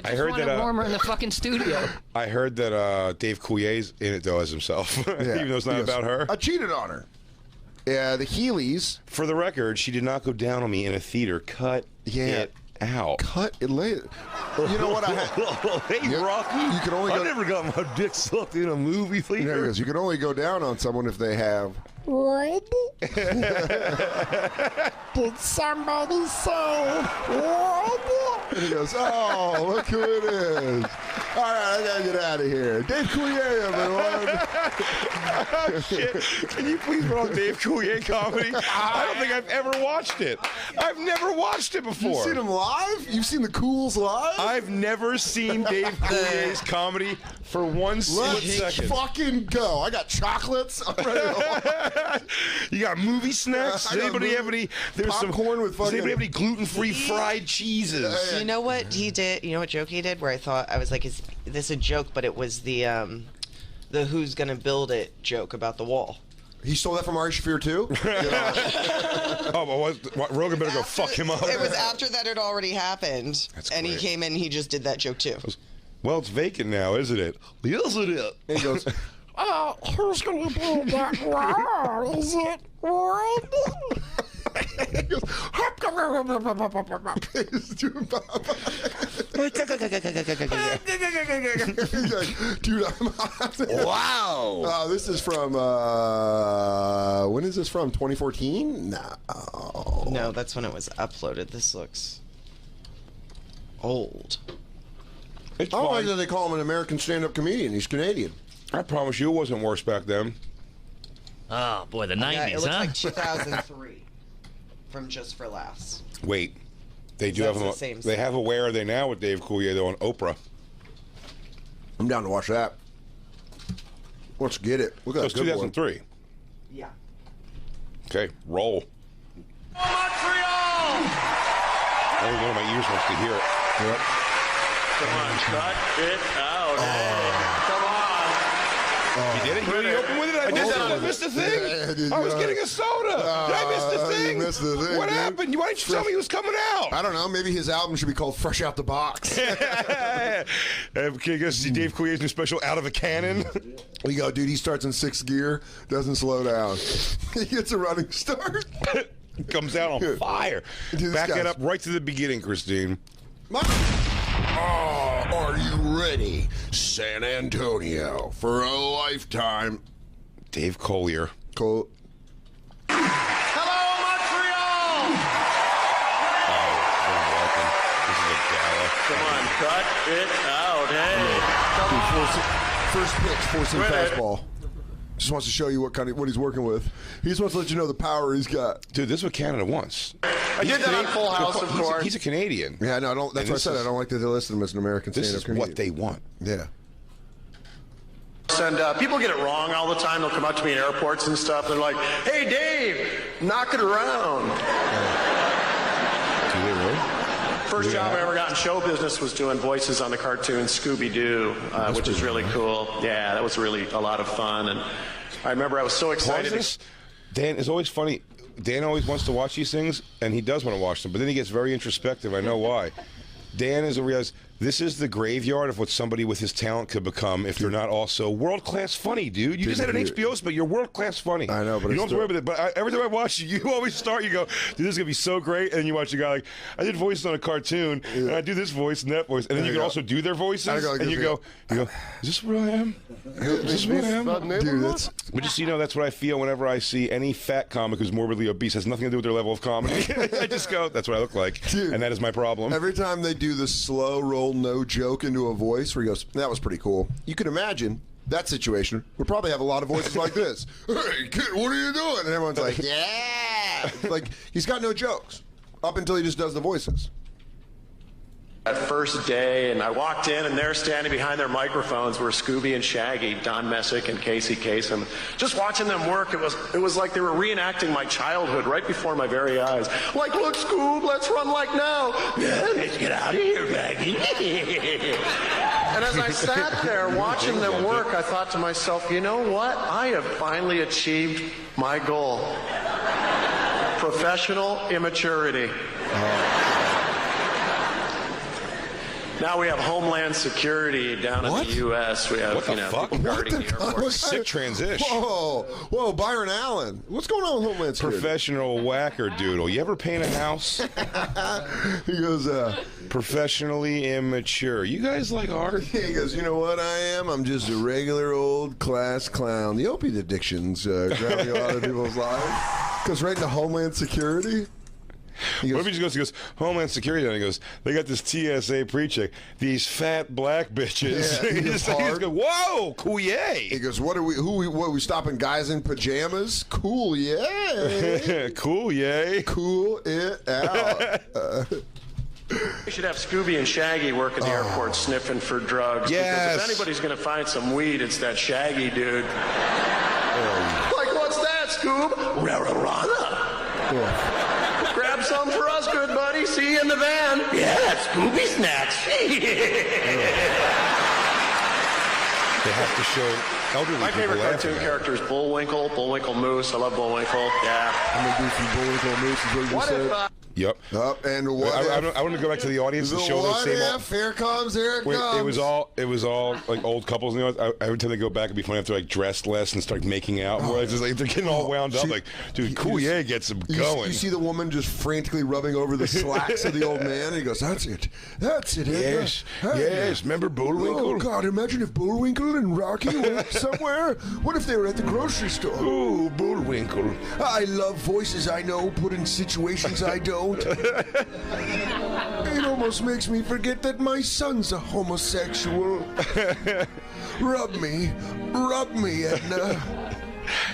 I heard that warmer in the fucking studio. I heard that Dave Coullier's in it though as himself, even though it's not about her. I cheated on her. Yeah, the Heelys. For the record, she did not go down on me in a theater. Cut it out. Cut it later. You know what I had? Hey, Rocky. You can only I never got my dick sucked in a movie theater. There it is. You can only go down on someone if they have. What? Did somebody say what? And he goes, oh, look who it is. All right, I gotta get out of here. Dave Coulier, everyone. Oh, shit. Can you please put on Dave Coulier comedy? I don't think I've ever watched it. I've never watched it before. You've seen him live? You've seen the Cools live? I've never seen Dave Coulier's comedy for one split second. Let's fucking go. I got chocolates. I'm ready to You got movie snacks? Does anybody have any? There's popcorn with fucking. Does anybody have any gluten-free fried cheeses? You know what he did? You know what joke he did? Where I thought I was like, "Is this a joke?" But it was the "Who's gonna build it" joke about the wall. He stole that from Ari Shaffir too. Oh, but Rogan better go fuck him up. It was after that had already happened, and great. he came in. He just did that joke too. Well, it's vacant now, isn't it? Yes, it is. And he goes, who's gonna build that wall? Is it wood? he goes, dude, I'm hot. Wow. This is from, when is this from? 2014? No. No, that's when it was uploaded. This looks old. It's I don't like fine. that they call him an American stand-up comedian. He's Canadian. I promise you it wasn't worse back then. Oh, boy, the 90s, Yeah, it looks huh? like 2003 from Just for Laughs. Wait. They do have That's him. the same They thing. have a Where Are They Now with Dave Coulier, though, on Oprah. I'm down to watch that. Let's get it. Look at That was that good one. 2003. Yeah. Okay, roll. Montreal! Only one of my ears wants to hear it. Yep. Come on, cut it out. Hey, come on. You did it? You didn't open with it? I missed the thing. Yeah, I was getting a soda. Did I miss the thing? You missed the thing, What dude. happened? Why didn't you tell me it was coming out? I don't know. Maybe his album should be called Fresh Out the Box. Can you go see Dave Coulier's new special, Out of a Cannon? You go, dude, he starts in 6th gear, doesn't slow down. He gets a running start. Comes out on fire. Dude, Back this it guy's- up right to the beginning, Christine. Are you ready, San Antonio, for a lifetime? Dave Coulier. Cool. Hello, Montreal! This is a gala. Come on, cut it out. Hey, come on. First pitch, forcing Quit it. fastball. Just wants to show you what he's working with. He just wants to let you know the power he's got. Dude, this is what Canada wants. I did that on Full House, of course. He's a Canadian. Yeah, no, I don't. That's And what I this said. is- I don't like that they listed him as an American This stand-up is comedian. what they want. Yeah. And people get it wrong all the time. They'll come up to me in airports and stuff. They're like, hey, Dave, knock it around. Do they really? First job I ever got in show business was doing voices on the cartoon Scooby-Doo, which is really cool. Yeah, that was really a lot of fun. And I remember I was so excited. This? Dan is always funny. Dan always wants to watch these things, and he does want to watch them, but then he gets very introspective. I know why. Dan is a realize this is the graveyard of what somebody with his talent could become if they're not also world-class funny, dude. You just had an HBO spot, you're world-class funny. I know, but you it's don't have to worry about it. But every time I watch you, you always start, you go, dude, this is going to be so great. And then you watch a guy like, I did voices on a cartoon, and I do this voice and that voice. And then you can also do their voices, and you go, is this where I am? Is this where I am? Dude, that's... But just so you know, that's what I feel whenever I see any fat comic who's morbidly obese. Has nothing to do with their level of comedy. I just go, that's what I look like. Dude, and that is my problem. Every time they do the slow roll, no joke into a voice where he goes, that was pretty cool. You can imagine that situation would probably have a lot of voices like this. Hey, kid, what are you doing? And everyone's like, yeah. Like, he's got no jokes up until he just does the voices. That first day, and I walked in, and they're standing behind their microphones were Scooby and Shaggy, Don Messick and Casey Kasem. Just watching them work, it was like they were reenacting my childhood right before my very eyes. Like, look, Scoob, let's run like now. Yeah, let's get out of here, Maggie. And as I sat there watching them work, I thought to myself, you know what? I have finally achieved my goal. Professional immaturity. Now we have Homeland Security down in the U.S. We have, What the fuck? people guarding the airport. Sick transition. Whoa, Byron Allen. What's going on with Homeland Security? Professional whacker doodle. You ever paint a house? He goes, Professionally immature. You guys like art? he goes, you know what I am? I'm just a regular old class clown. The opiate addiction's grabbing a lot of people's lives. Goes right into Homeland Security. What if he just goes, Homeland Security, and he goes, they got this TSA pre-check. These fat black bitches. Yeah, he just goes, whoa, Coulier. He goes, what are we stopping guys in pajamas? Cool, yeah. Cool, yay. Cool it out. We should have Scooby and Shaggy work at the airport sniffing for drugs. Yes. Because if anybody's going to find some weed, it's that Shaggy dude. Like, what's that, Scoob? Rararana. Grab some for us, good buddy. See you in the van. Yeah, that's Scooby snacks. They have to show elderly My favorite people cartoon laughing. character is Bullwinkle. Bullwinkle Moose. I love Bullwinkle. Yeah. I'm going to do some Bullwinkle Moose is what you What said. if... Yep. And what I if? want to go back to the audience and The show those what same. if? Here comes, here it Wait, comes. it was all like old couples. You know, every time they go back, it'd be funny if they're like dressed less and start making out more. It's just like they're getting all wound up. Like, dude, Coulier gets them going. You see the woman just frantically rubbing over the slacks of the old man. And he goes, "That's it, Edna. Yes, yes. Remember Bullwinkle? Oh God! Imagine if Bullwinkle and Rocky went somewhere. What if they were at the grocery store? Ooh, Bullwinkle. I love voices I know put in situations I don't. It almost makes me forget that my son's a homosexual. Rub me, Edna."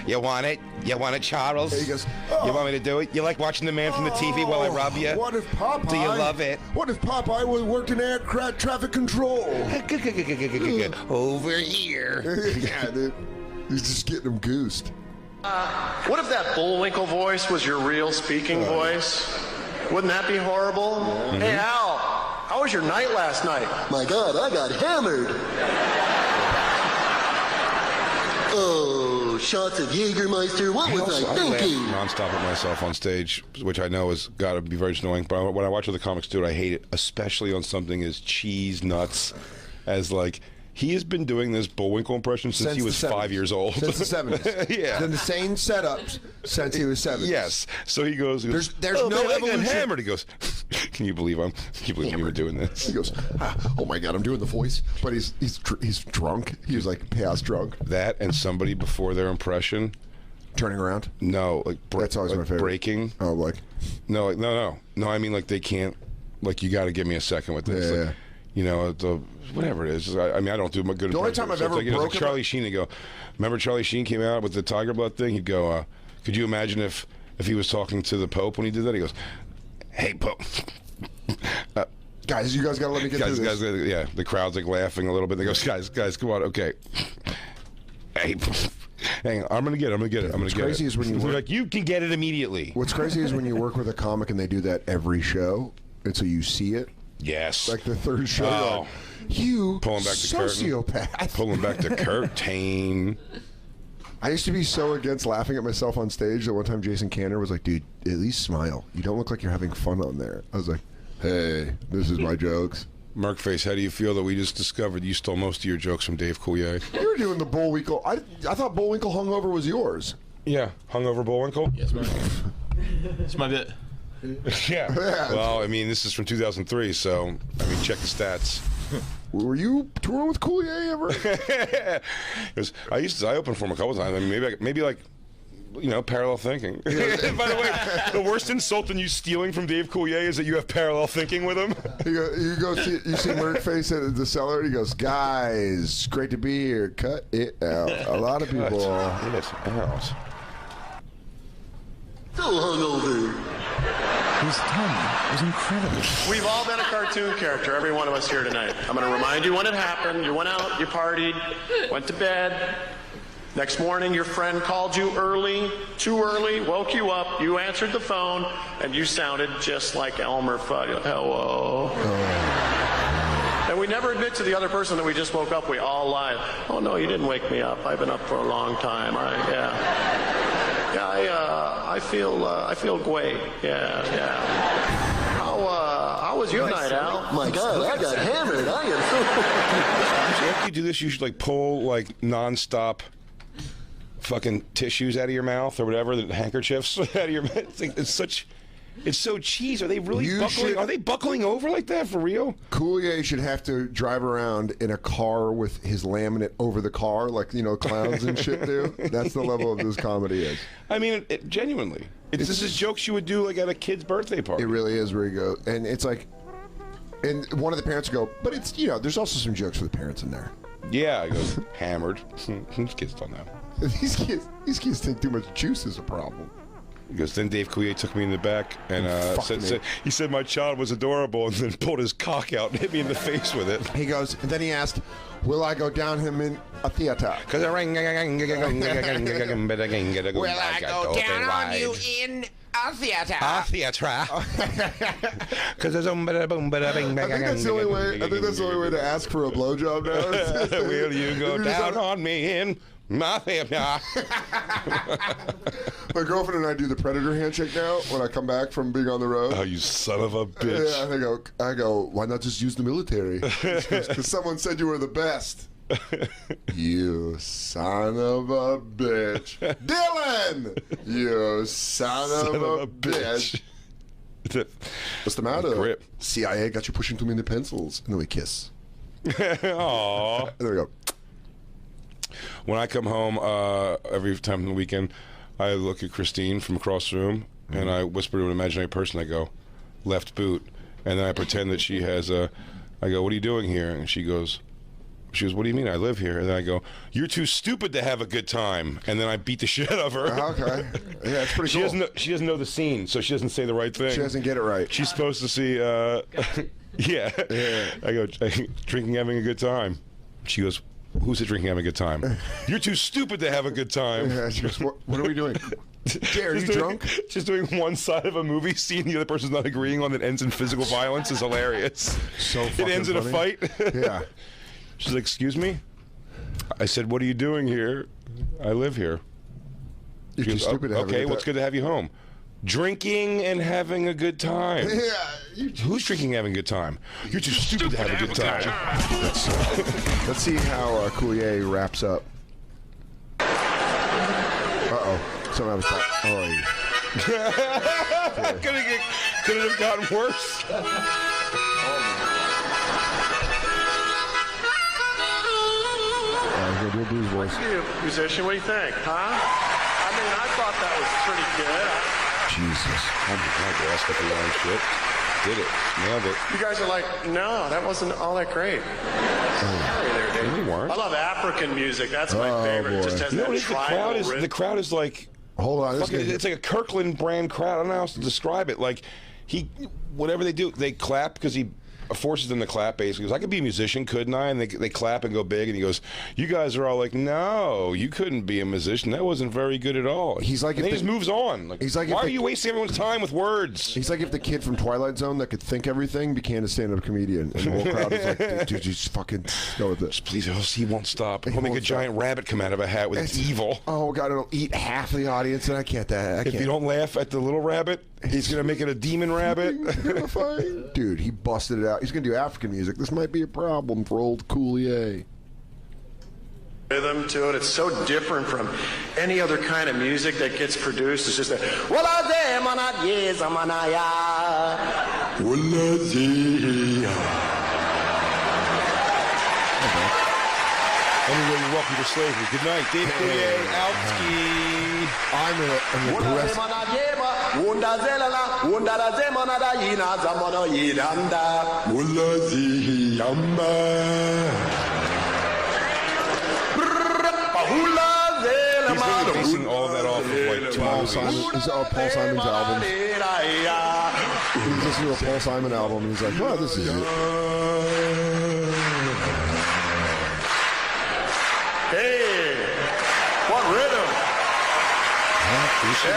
You want it? You want it, Charles? He goes, You want me to do it? You like watching the man from the TV while I rub you? What if Popeye? Do you love it? What if Popeye worked in air traffic control? Over here. Yeah, dude. He's just getting him goosed. What if that Bullwinkle voice was your real speaking voice? Wouldn't that be horrible? Hey, Al, how was your night last night? My God, I got hammered. Oh, shots of Jägermeister. What was I laugh thinking? nonstop at myself on stage, which I know has got to be very annoying. But when I watch other comics do it, I hate it, especially on something as cheese nuts as like. He has been doing this Bullwinkle impression since he was 5 years old. Since the 70s. Yeah. Done the same setups since he was 7. Yes. So he goes, There's oh, no man, I got evolution. hammered. He goes, can you believe you were doing this? He goes, oh my God, I'm doing the voice. But he's drunk. He was like past drunk. That and somebody before their impression. Turning around? No, like That's always my favorite. breaking. Oh, like. No, I mean, like they can't. Like you got to give me a second with this. Yeah, Like, yeah. You know, whatever it is. I mean, I don't do my good. The only impression. time I've So it's ever like, it's like broken Charlie Sheen. He'd go, remember Charlie Sheen came out with the tiger blood thing? He'd go, could you imagine if he was talking to the Pope when he did that? He goes, hey Pope. Guys, you guys got to let me get through this. Yeah, the crowd's like laughing a little bit. They go, guys, come on, okay. Hey, hang on, I'm gonna get it. What's crazy is when you They're work- like, you can get it immediately. What's crazy is when you work with a comic and they do that every show, and so you see it. Yes. Like the third show, Oh. you're like, you Pulling back the curtain. sociopath. Pulling back the curtain. I used to be so against laughing at myself on stage that one time Jason Cantor was like, dude, at least smile. You don't look like you're having fun on there. I was like, hey, this is my jokes. Merkface, how do you feel that we just discovered you stole most of your jokes from Dave Coulier? You were doing the Bullwinkle. I thought Bullwinkle Hungover was yours. Yeah, hungover Bullwinkle? Yes, man. It's my bit. Yeah. Well, I mean, this is from 2003, so, I mean, check the stats. Were you touring with Coulier ever? I opened for him a couple times. I mean, maybe like, you know, parallel thinking. By the way, the worst insult in you stealing from Dave Coulier is that you have parallel thinking with him. You see Merkface at the cellar, and he goes, guys, great to be here. Cut it out. A lot of people. Yes, out. So hungover. His tongue was incredible. We've all been a cartoon character, every one of us here tonight. I'm going to remind you when it happened. You went out, you partied, went to bed. Next morning, your friend called you early, too early, woke you up. You answered the phone, and you sounded just like Elmer Fudd. Hello. And we never admit to the other person that we just woke up. We all lie. Oh, no, you didn't wake me up. I've been up for a long time. I feel great. Yeah. How was your night, Al? My God, I got hammered. I am After you do this, you should like pull like nonstop fucking tissues out of your mouth or whatever, the handkerchiefs out of your mouth. It's so cheese. Are they really buckling? Are they buckling over like that for real? Coulier should have to drive around in a car with his laminate over the car, like clowns and shit do. That's the level of this comedy is. I mean, genuinely, this is jokes you would do like at a kid's birthday party. It really is where you go, and it's like, and one of the parents will go, but it's there's also some jokes for the parents in there. Yeah, I goes hammered. These kids don't know. These kids think too much juice is a problem. Because then Dave Coulier took me in the back and he said my child was adorable, and then pulled his cock out and hit me in the face with it. He goes, and then he asked, "Will I go down him in a theater?" Will I go down on you in a theater? A theater. Because there's I think that's the only way. I think that's the only way to ask for a blowjob now. Will you go down on me in my theater? My girlfriend and I do the predator handshake now when I come back from being on the road. Oh, you son of a bitch! Yeah, I go. Why not just use the military? Because someone said you were the best. You son of a bitch, Dylan! You son of a bitch. What's the matter? Grip. CIA got you pushing too many pencils, and then we kiss. Aww. And then we go. When I come home every time on the weekend, I look at Christine from across the room, and I whisper to an imaginary person. I go, left boot. And then I pretend that she has I go, what are you doing here? And she goes, what do you mean I live here? And then I go, you're too stupid to have a good time. And then I beat the shit out of her. Okay. Yeah, it's pretty cool. She doesn't know the scene, so she doesn't say the right thing. She doesn't get it right. She's supposed to see, yeah. I go, drinking, having a good time. She goes, who's it drinking, having a good time? You're too stupid to have a good time. Yeah, she goes, what are we doing? Jay, are you drunk? Just doing one side of a movie scene the other person's not agreeing on that ends in physical violence is hilarious. So fucking It ends in a funny. fight. Yeah. She's like, excuse me? I said, what are you doing here? I live here. You're too stupid to have a okay, good well, it's good to have you home. Drinking and having a good time. Yeah. Who's drinking and having a good time? You're too stupid to have a good time. Let's see how Coulier wraps up. Uh-oh. Somehow was like, Could it have gotten worse? Go do a blues voice. You musician, what do you think, huh? I mean, I thought that was pretty good. Jesus. I'm the ass up the shit. Did it. Nailed it. You guys are like, no, that wasn't all that great. Sorry there, Dave. You weren't. I love African music. That's my favorite. It boy. just has You know that what it is? tribal rhythm. The crowd is like, Hold on. it's like a Kirkland brand crowd. I don't know how else to describe it. Like, whatever they do, they clap because he forces them to clap, basically. He goes, I could be a musician, couldn't I? And they clap and go big, and he goes, you guys are all like, no, you couldn't be a musician. That wasn't very good at all. He's like, and he just moves on. Like, he's like, why are you wasting everyone's time with words? He's like if the kid from Twilight Zone that could think everything became a stand-up comedian, and the whole crowd is like, dude, just fucking go with it. Please, he won't stop. He'll make a giant rabbit come out of a hat with evil. Oh, God, it'll eat half the audience, and I can't. If you don't laugh at the little rabbit, he's going to make it a demon rabbit. Dude, he busted it out. He's going to do African music. This might be a problem for old Coulier. Rhythm to it. It's so different from any other kind of music that gets produced. It's just that. Anyway, you're welcome to slavery. Good night, Dave Coulier, Outski. I'm an aggressive. He's really basing all of that off of like Paul Simon's album. He's listening to a Paul Simon album, and he's like, "Oh, this is it." Hey, what rhythm? You should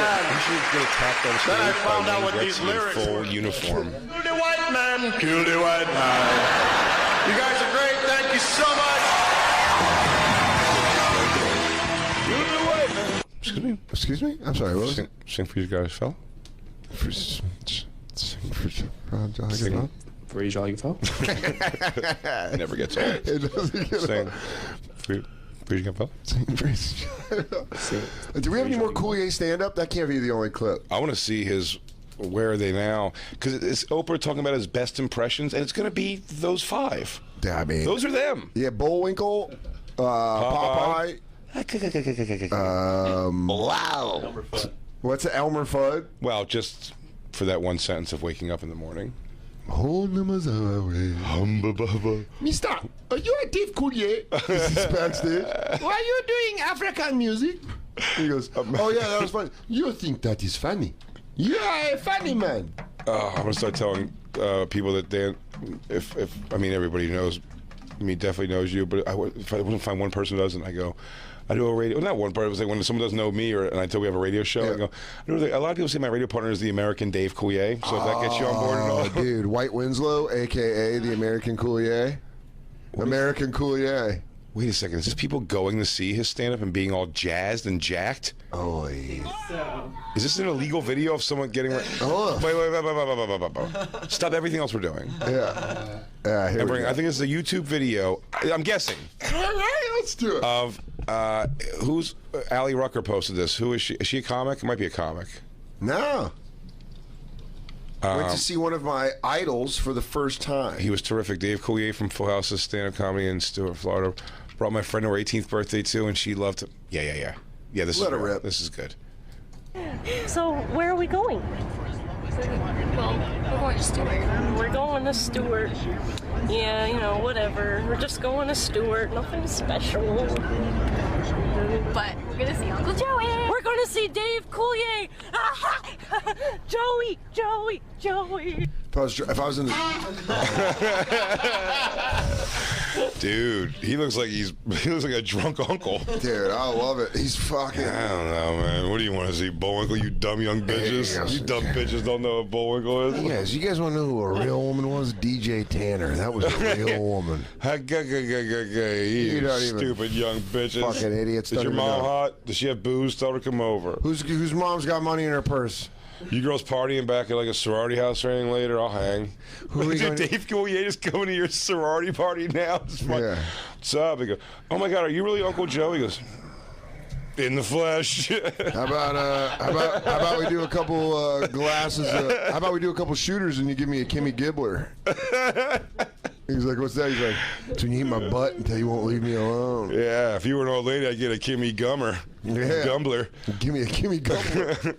get attacked on stage. Then I found by out Wayne what these Gretzky in lyrics full were. uniform. Kill the white man, kill the white man. You guys are great. Thank you so much. Kill the white man. Excuse me. Excuse me? I'm sorry. What was it? Sing for you guys, fella. Sing for. Praise all you folks. Never gets old. It doesn't get Saying, old. Praise you, fella. Do we have any more Coulier stand-up? That can't be the only clip. I want to see his Where Are They Now? Because it's Oprah talking about his best impressions, and it's going to be those 5. Yeah, I mean, Those are them. Yeah, Bullwinkle, Popeye. Wow. What's it, Elmer Fudd? Well, just for that one sentence of waking up in the morning. Mister, are you a Dave Coulier? He's backstage. Why are you doing African music? He goes, oh yeah, that was funny. You think that is funny? You are a funny man. I'm going to start telling people that Dan, if I mean, everybody knows me, definitely knows you, but if I wouldn't find one person who doesn't, I go, I do a radio, not one part, it was like when someone doesn't know me, and I tell we have a radio show, I go, a lot of people say my radio partner is the American Dave Coulier, so if that gets you on board and all. Dude, White Winslow, a.k.a. the American Coulier. American Coulier. Wait a second, is this people going to see his stand-up and being all jazzed and jacked? Oh, Is this an illegal video of someone getting... Wait. Stop everything else we're doing. Yeah. Yeah, here we go. I think it's a YouTube video, I'm guessing. All right, let's do it. Of, who's... Ali Rucker posted this. Who is she? Is she a comic? It might be a comic. No. Went to see one of my idols for the first time. He was terrific. Dave Coulier from Full House's stand-up comedy in Stuart, Florida. Brought my friend to her 18th birthday, too, and she loved him. Yeah, this Let is her rip. This is good. So, where are we going? Well, we're going to Stewart. We're going to Stewart. Yeah, you know, whatever. We're just going to Stewart. Nothing special. But we're going to see Uncle Joey. We're going to see Dave Coulier. Joey. If I was in the... Dude, he looks like a drunk uncle. Dude, I love it. He's fucking... I don't know, man. What do you want to see? Bullwinkle, you dumb young bitches? You dumb bitches don't know what Bullwinkle is? You guys want to know who a real woman was? DJ Tanner. That was a real woman. You stupid young bitches. Fucking idiots. Is your mom hot? Does she have booze? Tell her to come over. Whose mom's got money in her purse? You girls partying back at like a sorority house or anything later? I'll hang. Dude, Dave Coulier is coming to your sorority party now. Yeah. What's up? He goes, oh my God, are you really Uncle Joe? He goes, in the flesh. How about we do a couple glasses? How about we do a couple shooters and you give me a Kimmy Gibbler? He's like, what's that? He's like, it's when you eat my butt until you won't leave me alone. Yeah, if you were an old lady, I'd get a Kimmy Gummer. Yeah. Gumbler. Give me a Kimmy Gumbler.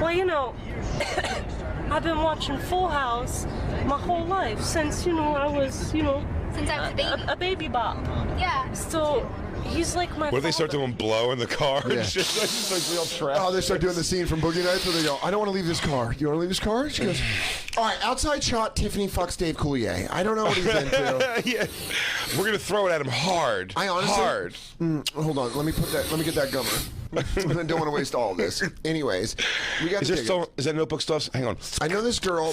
Well, you know, I've been watching Full House my whole life since, I was, Since I was a baby. A baby bop. Yeah. So he's like my. What if they start doing blow in the car? Yeah. And shit? Just like real trash. Oh, they start doing the scene from Boogie Nights where they go, I don't want to leave this car. You want to leave this car? She goes, all right, outside shot, Tiffany fucks Dave Coulier. I don't know what he's into. Yeah. We're going to throw it at him hard. I honestly... Hard. Hold on. Let me get that gummer. I don't want to waste all of this. Anyways, we got Is that notebook stuff? Hang on. I know this girl,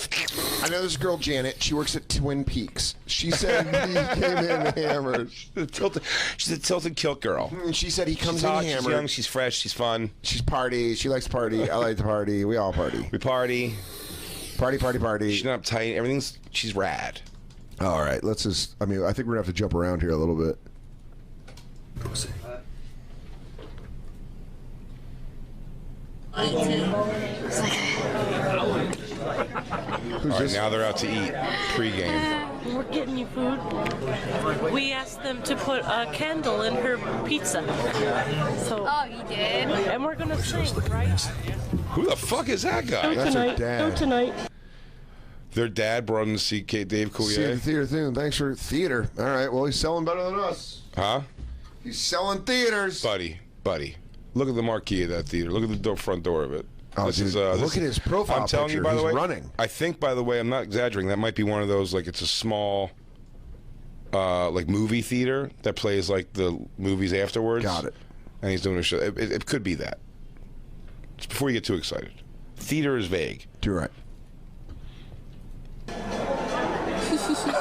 Janet. She works at Twin Peaks. She said he came in hammered. She's a tilted kilt girl. She said he comes She's in hot, hammered. She's young, she's fresh, she's fun. She's party. She likes to party. I like to party. We all party. We party. Party. She's not uptight. She's rad. All right, let's just. I think we're gonna have to jump around here a little bit. All right, now they're out to eat pre-game. We're getting you food. We asked them to put a candle in her pizza. So. Oh, you did? And we're gonna sing, right? Who the fuck is that guy? That's her dad. Go tonight. Their dad brought him to see Dave Coulier. See the theater thing. Thanks for theater. All right. Well, he's selling better than us. Huh? He's selling theaters. Buddy. Look at the marquee of that theater. Look at the front door of it. Oh, dude, look at his profile I'm telling picture. you, by the He's way, running. I think, by the way, I'm not exaggerating. That might be one of those, like, it's a small, like, movie theater that plays, like, the movies afterwards. Got it. And he's doing a show. It could be that. Just before you get too excited. Theater is vague. You're right.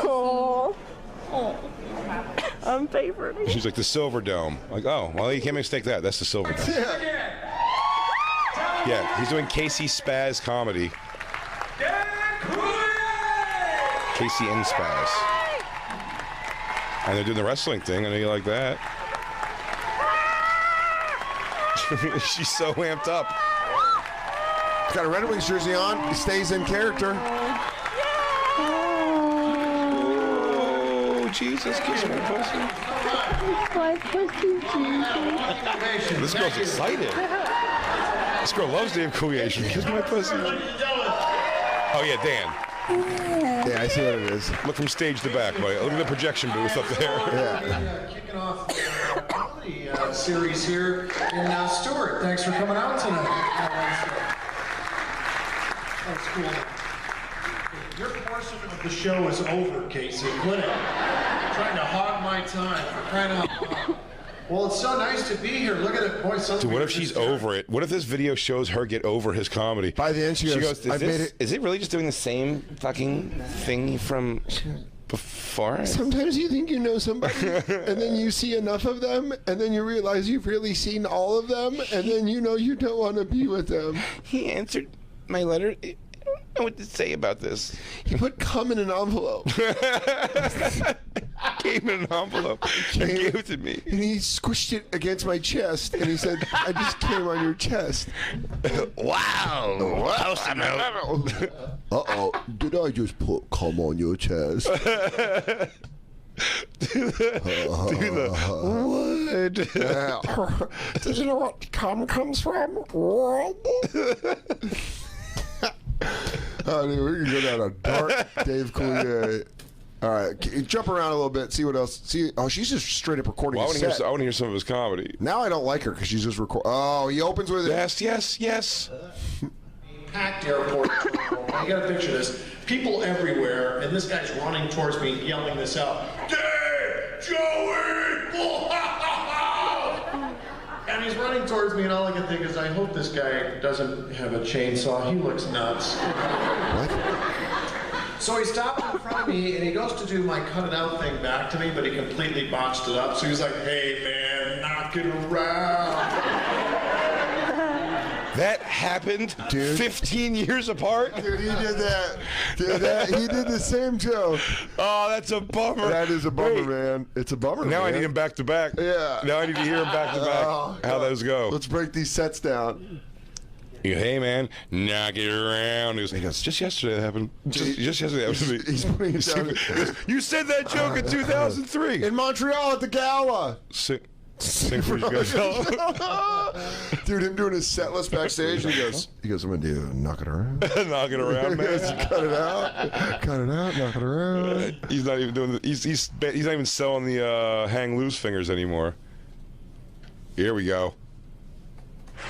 Oh. I'm favoriting. She's like, the Silver Dome. Like, oh, well, you can't mistake that. That's the Silver Dome. Yeah, he's doing Casey Spaz comedy. Casey Inspaz. And they're doing the wrestling thing. I know you like that. She's so amped up. He's got a Red Wings jersey on. He stays in character. Oh, Jesus, kiss my pussy. My pussy, Jesus. This girl's excited. This girl loves Dave Coulier. Kiss my pussy. Oh, yeah, Dan. Yeah, I see what it is. Look from stage to back, buddy. Look at the projection booth up there. Yeah. Kicking off the comedy series here in Stewart. Thanks for coming out tonight. That's cool. Your portion of the show is over, Casey. Quit it. Trying to hog my time. For crying out loud. Well, it's so nice to be here. Look at it, boy. Dude, what if she's over it? What if this video shows her get over his comedy? By the end, she goes, is it really just doing the same fucking thing from before? Sometimes you think you know somebody, and then you see enough of them, and then you realize you've really seen all of them, and then you know you don't want to be with them. He answered my letter. I don't know what to say about this. He put cum in an envelope. Gave me an envelope. He gave it to me. And he squished it against my chest, and he said, I just came on your chest. Wow. Uh-oh. Did I just put cum on your chest? What? Did you know what cum comes from? What? Oh, dude, we can go down a dark Dave Coulier. All right, jump around a little bit, see what else. See, oh, she's just straight up recording. Well, I want to hear some of his comedy. Now I don't like her because she's just recording. Oh, he opens with it. Yes. Packed airport. You gotta picture this. People everywhere, and this guy's running towards me, yelling this out. Dave! Joey! And he's running towards me, and all I can think is, I hope this guy doesn't have a chainsaw. He looks nuts. What? So he stopped in front of me, and he goes to do my cut it out thing back to me, but he completely botched it up. So he's like, hey, man, knock it around. That happened, dude. 15 years apart? Dude, he did that. Dude, he did the same joke. Oh, that's a bummer. That is a bummer, man. It's a bummer, Now man. I need him back to back. Yeah. Now I need to hear him back to back. How those go. Let's break these sets down. Hey, man, knock it around. He goes, just yesterday that happened. Just yesterday that happened to me. He's putting it down. He goes, you said that joke in 2003. In Montreal at the gala. Sing for you guys. Dude, him doing his set list backstage. He goes, I'm going to do knock it around. Knock it around, man. Cut it out, knock it around. He's not even doing he's not even selling the hang loose fingers anymore. Here we go.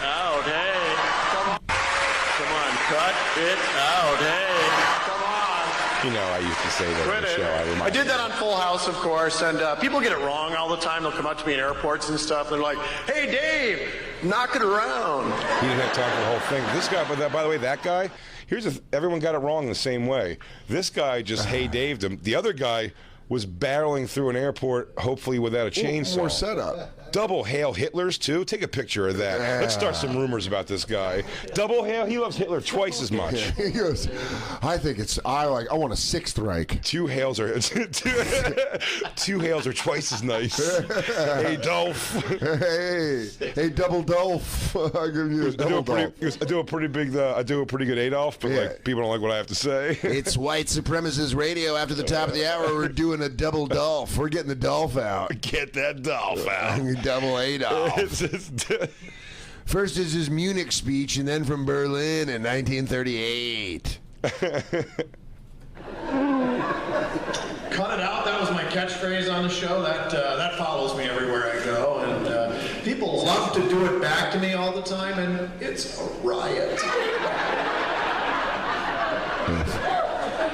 Out, hey. Come on, cut it out, hey. Come on. You know, I used to say that on the show. I did that on Full House, of course, and people get it wrong all the time. They'll come up to me in airports and stuff. They're like, hey, Dave, knock it around. He didn't have time for the whole thing. This guy, by the way, that guy, everyone got it wrong the same way. This guy just hey Daved him. The other guy was barreling through an airport, hopefully without a chainsaw. More setup. Double hail Hitlers, too? Take a picture of that. Yeah. Let's start some rumors about this guy. Double hail, he loves Hitler twice as much. He goes, I want a sixth Reich. Two hails are twice as nice. Hey, Dolph. Hey, double Dolph. I give you a double Dolph. I do a pretty good Adolf, but like people don't like what I have to say. It's White Supremacist Radio. After the top of the hour, we're doing a double Dolph. We're getting the Dolph out. Get that Dolph out. Double Adolf. First is his Munich speech, and then from Berlin in 1938. Cut it out. That was my catchphrase on the show. That follows me everywhere I go, and people love to do it back to me all the time, and it's a riot.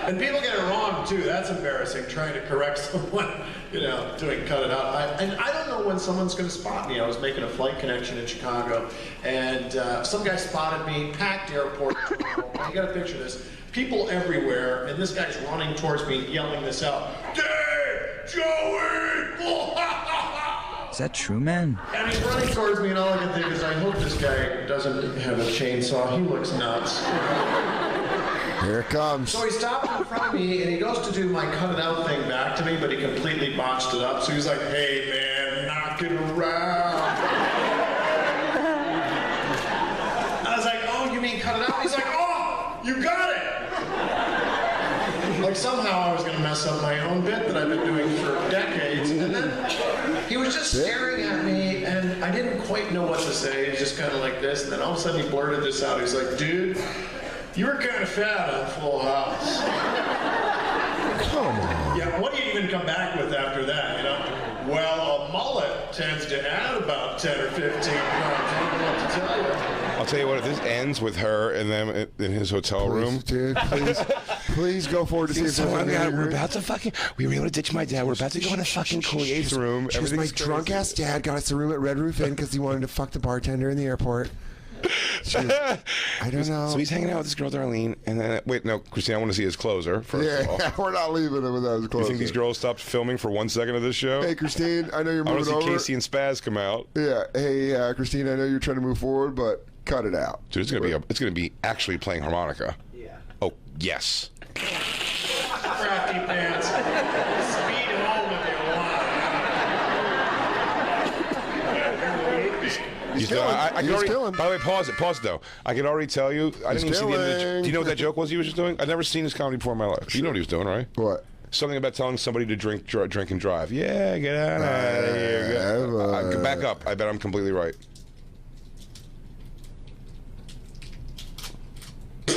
And people get it wrong too. That's embarrassing. Trying to correct someone, doing cut it out. I don't know when someone's going to spot me. I was making a flight connection in Chicago, and some guy spotted me. Packed airport. You got to picture this. People everywhere, and this guy's running towards me, yelling this out. Dave, Joey! Is that true, man? And he's running towards me, and all I can think is, I hope this guy doesn't have a chainsaw. He looks nuts. Here it comes. So he stopped in front of me and he goes to do my cut it out thing back to me, but he completely botched it up. So he's like, "Hey man, knock it around." I was like, "Oh, you mean cut it out?" He's like, "Oh, you got it." Like somehow I was going to mess up my own bit that I've been doing for decades. And then he was just staring at me and I didn't quite know what to say. He's just kind of like this. And then all of a sudden he blurted this out. He's like, "Dude, you were kind of fat on Full House." Come on. Yeah, what do you even come back with after that, you know? Well, a mullet tends to add about 10 or 15 pounds. I don't know what to tell you. I'll tell you what, if this ends with her and them in his hotel room. Dude, please go forward to see if So there's anything. we're about to fucking, we were able to ditch my dad. We're about to go in a fucking Coullier's room. Just my drunk ass dad got us a room at Red Roof Inn because he wanted to fuck the bartender in the airport. I don't know. So he's hanging out with this girl, Darlene, and then, wait, no, Christine, I want to see his closer, first of all. Yeah, we're not leaving him without his You closer. think these girls stopped filming for 1 second of this show? Hey, Christine, I know you're I want moving to see over. Casey and Spaz come out. Yeah. Hey, Christine, I know you're trying to move forward, but cut it out. Dude, it's gonna be actually playing harmonica. Yeah. Oh yes. Crafty pants. Speed home if you want. He's know, killing. I can He's already, killing. by the way, pause it though. I can already tell you. I didn't even see the end of the, killing. do you know what that joke was he was just doing? I've never seen his comedy before in my life. You know what he was doing, right? What? Something about telling somebody to drink and drive. Yeah, get out of here. Back up. I bet I'm completely right.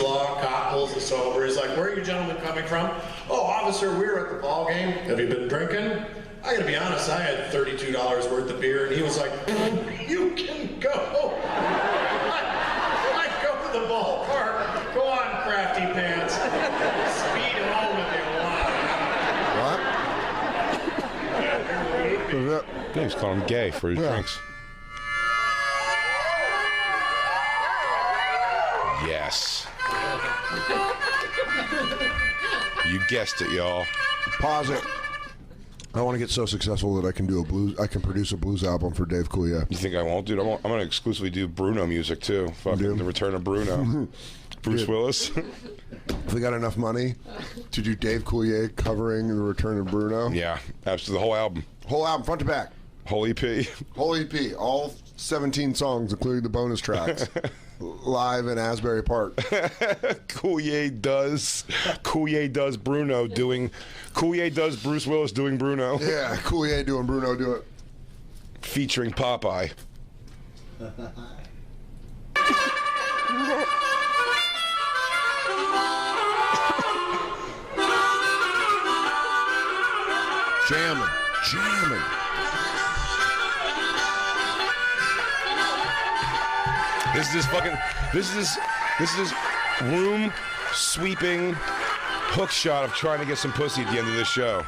Law, cockles the sober. He's like, "Where are you gentlemen coming from?" "Oh, officer, we were at the ball game." "Have you been drinking?" "I gotta be honest, I had $32 worth of beer." And he was like, "You can go. I go to the ballpark. Go on, crafty pants. Speed home if you want." What? Yeah, he's calling him gay for his drinks. Yes. You guessed it, y'all. Pause it. I want to get so successful that I can produce a blues album for Dave Coulier. You think I won't, dude? I'm going to exclusively do Bruno music too. Fucking the return of Bruno. Bruce Willis. If we got enough money to do Dave Coulier covering the return of Bruno. Yeah, absolutely. The whole album. Whole album, front to back. Whole EP. Whole EP. All 17 songs, including the bonus tracks. Live in Asbury Park. Coulier does Bruno doing. Coulier does Bruce Willis doing Bruno. Yeah, Coulier doing Bruno do it. Featuring Popeye. Jamming. This is this room sweeping hook shot of trying to get some pussy at the end of this show.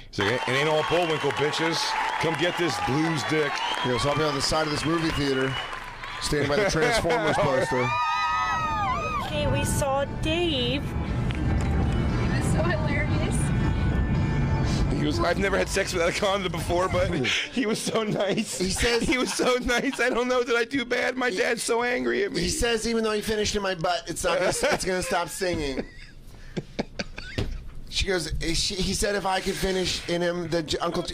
He's like, "It ain't all Bullwinkle, bitches. Come get this blues dick." He goes, "I'll be on the side of this movie theater, standing by the Transformers poster." Okay, we saw Dave. It was so hilarious. I've never had sex without a condom before, but he was so nice. He says he was so nice. I don't know, did I do bad? My dad's so angry at me. He says even though he finished in my butt, it's going to stop singing. She goes. He said if I could finish in him,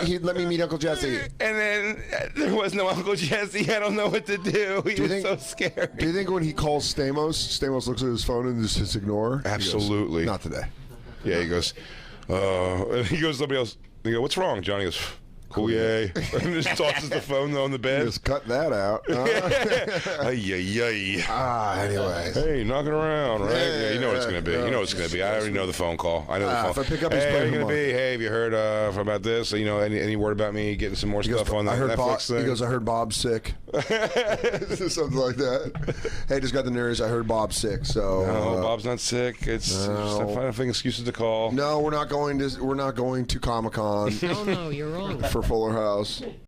he'd let me meet Uncle Jesse. And then there was no Uncle Jesse. I don't know what to do. He was so scared. Do you think when he calls Stamos looks at his phone and just ignore? Absolutely. He goes, "Not today." Yeah, he goes. And he goes to somebody else. They go, "What's wrong?" Johnny goes, "Coulier." And just tosses the phone on the bed. Just cut that out. Anyway. Hey, knocking around, right? Yeah, you know what it's going to be. You know what it's going to be. I already know the phone call. I know the phone. If I pick up his hey, how phone, you going to be? Hey, have you heard about this? You know, any word about me getting some more stuff on that Netflix thing? He goes, "I heard Bob's sick." Something like that. Hey, just got the news. I heard Bob's sick. So no, Bob's not sick. It's just finding excuses to call. No, we're not going to Comic-Con. No, you're wrong. For Fuller House.